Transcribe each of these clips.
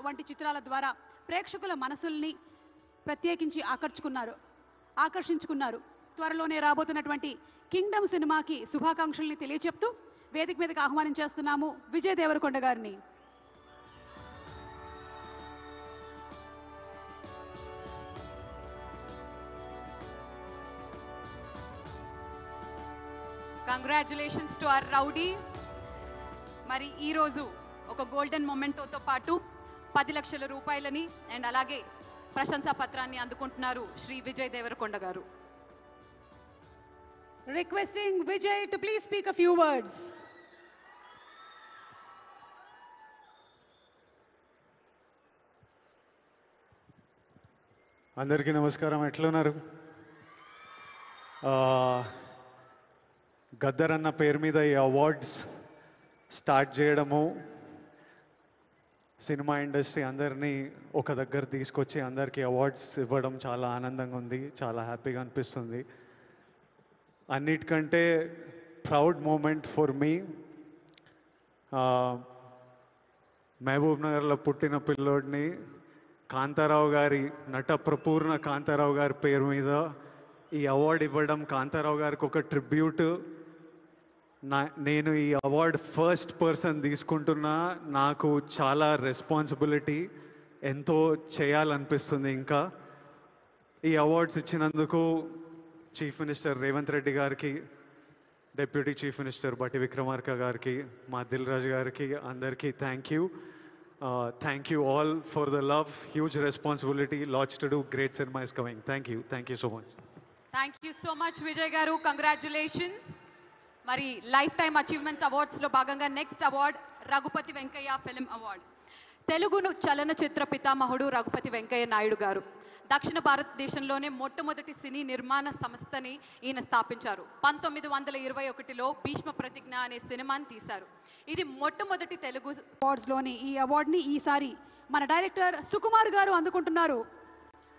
వంటి చిత్రాల ద్వారా ప్రేక్షకుల మనసుల్ని ప్రత్యేకించి ఆకర్షించుకున్నారు. త్వరలోనే రాబోతున్నటువంటి కింగ్డమ్ సినిమాకి శుభాకాంక్షల్ని తెలియచెప్తూ వేదిక మీదకి ఆహ్వానించేస్తున్నాము విజయ్ దేవరకొండ గారిని. Congratulations to our rowdy. మరి ఈరోజు ఒక గోల్డెన్ మొమెంటోతో పాటు 10 లక్షల రూపాయలని అండ్ అలాగే ప్రశంసా పత్రాన్ని అందుకుంటున్నారు శ్రీ విజయ్ దేవరకొండ గారు. Requesting Vijay to please speak a few words. అందరికీ నమస్కారం. ఎట్లున్నారు? గద్దర్ అన్న పేరు మీద ఈ అవార్డ్స్ స్టార్ట్ చేయడము, సినిమా ఇండస్ట్రీ అందరినీ ఒక దగ్గర తీసుకొచ్చి అందరికీ అవార్డ్స్ ఇవ్వడం చాలా ఆనందంగా ఉంది, చాలా హ్యాపీగా అనిపిస్తుంది. అన్నిటికంటే ప్రౌడ్ మూమెంట్ ఫర్ మీ, మహబూబ్ నగర్లో పుట్టిన పిల్లోడిని కాంతారావు గారి నటప్రపూర్ణ కాంతారావు గారి పేరు మీద ఈ అవార్డు ఇవ్వడం, కాంతారావు గారికి ఒక ట్రిబ్యూట్. నేను ఈ అవార్డు ఫస్ట్ పర్సన్ తీసుకుంటున్నా. నాకు చాలా రెస్పాన్సిబిలిటీ, ఎంతో చేయాలనిపిస్తుంది. ఇంకా ఈ అవార్డ్స్ ఇచ్చినందుకు చీఫ్ మినిస్టర్ రేవంత్ రెడ్డి గారికి, డిప్యూటీ చీఫ్ మినిస్టర్ బట్టి విక్రమార్క గారికి, మా దిల్ రాజు గారికి, అందరికీ thank you. Thank you all for the love. Huge responsibility, lots to do. Great cinema is coming. Thank you so much. Thank you so much Vijay గారు, congratulations. మరి life time achievement అవార్డ్స్లో భాగంగా next award Raghupathi Venkaiah film award. తెలుగును చలనచిత్ర పితామహుడు రఘుపతి వెంకయ్య నాయుడు గారు దక్షిణ భారతదేశంలోనే మొట్టమొదటి సినీ నిర్మాణ సంస్థని ఈయన స్థాపించారు. 1921లో భీష్మ ప్రతిజ్ఞ అనే సినిమాని తీశారు. ఇది మొట్టమొదటి తెలుగు అవార్డ్స్లోని ఈ అవార్డుని ఈసారి మన డైరెక్టర్ సుకుమార్ గారు అందుకుంటున్నారు.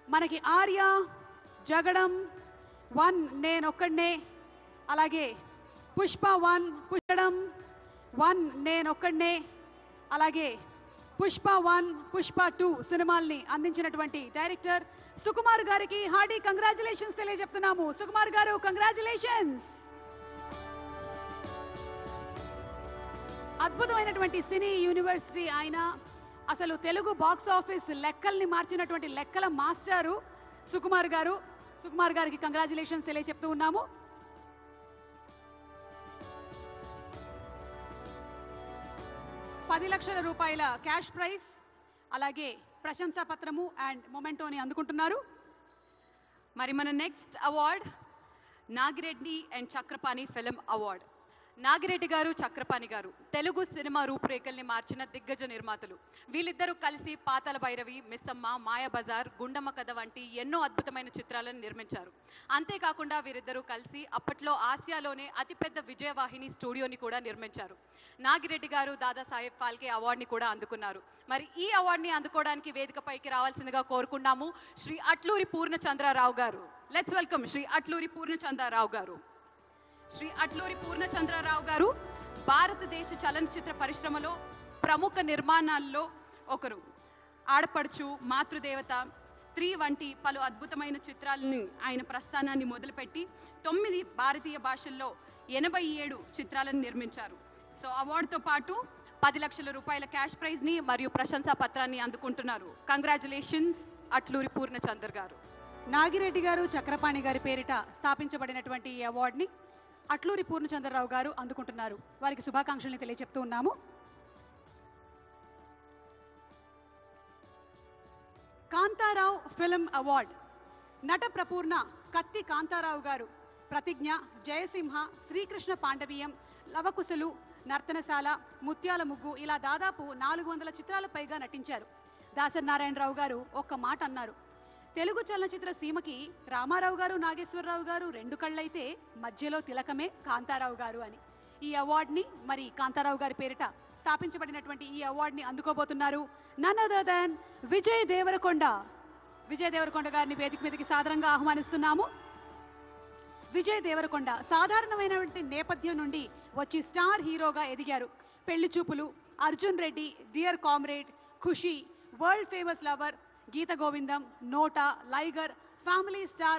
మనకి ఆర్య, జగడం 1 నేనొక్కడే, అలాగే పుష్ప 1, పుష్పడం 1 నేనొక్కడే, అలాగే పుష్ప 1, పుష్ప 2 సినిమాల్ని అందించినటువంటి డైరెక్టర్ సుకుమార్ గారికి హార్డీ కంగ్రాచులేషన్స్ తెలియజెప్తున్నాము. సుకుమార్ గారు, కంగ్రాచులేషన్స్. అద్భుతమైనటువంటి సినీ యూనివర్సిటీ ఆయన. అసలు తెలుగు బాక్స్ ఆఫీస్ లెక్కల్ని మార్చినటువంటి లెక్కల మాస్టారు సుకుమార్ గారు. సుకుమార్ గారికి కంగ్రాచులేషన్స్ తెలియజెప్తూ ఉన్నాము. ₹10 లక్షల క్యాష్ ప్రైజ్, అలాగే ప్రశంసా పత్రము అండ్ మొమెంటోని అందుకుంటున్నారు. మరి మన next award Nagireddy and Chakrapani film award. Nagireddy గారు, చక్రపాణి గారు తెలుగు సినిమా రూపురేఖల్ని మార్చిన దిగ్గజ నిర్మాతలు. వీళ్ళిద్దరూ కలిసి పాతాళ భైరవి, మిస్సమ్మ, మాయాబజార్, గుండమ్మ కథ వంటి ఎన్నో అద్భుతమైన చిత్రాలను నిర్మించారు. అంతేకాకుండా వీరిద్దరూ కలిసి అప్పట్లో ఆసియాలోనే అతిపెద్ద విజయవాహిని స్టూడియోని కూడా నిర్మించారు. నాగిరెడ్డి గారు దాదాసాహెబ్ ఫాల్కే అవార్డుని కూడా అందుకున్నారు. మరి ఈ అవార్డుని అందుకోవడానికి వేదికపైకి రావాల్సిందిగా కోరుకున్నాము శ్రీ అట్లూరి పూర్ణచంద్రరావు గారు. లెట్స్ వెల్కమ్ శ్రీ అట్లూరి పూర్ణచంద్రరావు గారు. శ్రీ అట్లూరి పూర్ణచంద్రరావు గారు భారతదేశ చలనచిత్ర పరిశ్రమలో ప్రముఖ నిర్మాణాల్లో ఒకరు. ఆడపడుచు, మాతృదేవత, స్త్రీ వంటి పలు అద్భుతమైన చిత్రాలని ఆయన ప్రస్థానాన్ని మొదలుపెట్టి 9 భారతీయ భాషల్లో 87 చిత్రాలను నిర్మించారు. సో అవార్డుతో పాటు ₹10 లక్షల క్యాష్ ప్రైజ్ని మరియు ప్రశంసా పత్రాన్ని అందుకుంటున్నారు. కంగ్రాచులేషన్స్ అట్లూరి పూర్ణచంద్ర గారు. నాగిరెడ్డి గారు, చక్రపాణి గారి పేరిట స్థాపించబడినటువంటి ఈ అవార్డుని అట్లూరి పూర్ణచంద్రరావు గారు అందుకుంటున్నారు. వారికి శుభాకాంక్షల్ని తెలియజెప్తూ ఉన్నాము. Kantharao film award. నట ప్రపూర్ణ కత్తి కాంతారావు గారు ప్రతిజ్ఞ, జయసింహ, శ్రీకృష్ణ పాండవీయం, లవకుశలు, నర్తనశాల, ముత్యాల ముగ్గు ఇలా దాదాపు 400 చిత్రాల పైగా నటించారు. దాసరి నారాయణరావు గారు ఒక్క మాట అన్నారు, తెలుగు చలనచిత్ర సీమకి రామారావు గారు, నాగేశ్వరరావు గారు 2 కళ్ళైతే మధ్యలో తిలకమే కాంతారావు గారు అని. ఈ అవార్డుని మరి కాంతారావు గారి పేరిట స్థాపించబడినటువంటి ఈ అవార్డుని అందుకోబోతున్నారు none other than Vijay Devarakonda. Vijay Devarakonda గారిని వేదిక మీదకి సాదరంగా ఆహ్వానిస్తున్నాము. విజయ్ దేవరకొండ సాధారణమైనటువంటి నేపథ్యం నుండి వచ్చి స్టార్ హీరోగా ఎదిగారు. పెళ్లి చూపులు, అర్జున్ రెడ్డి, డియర్ కామ్రేడ్, ఖుషి, వరల్డ్ ఫేమస్ లవర్, గీత గోవిందం, నోటా, లైగర్, ఫ్యామిలీ స్టార్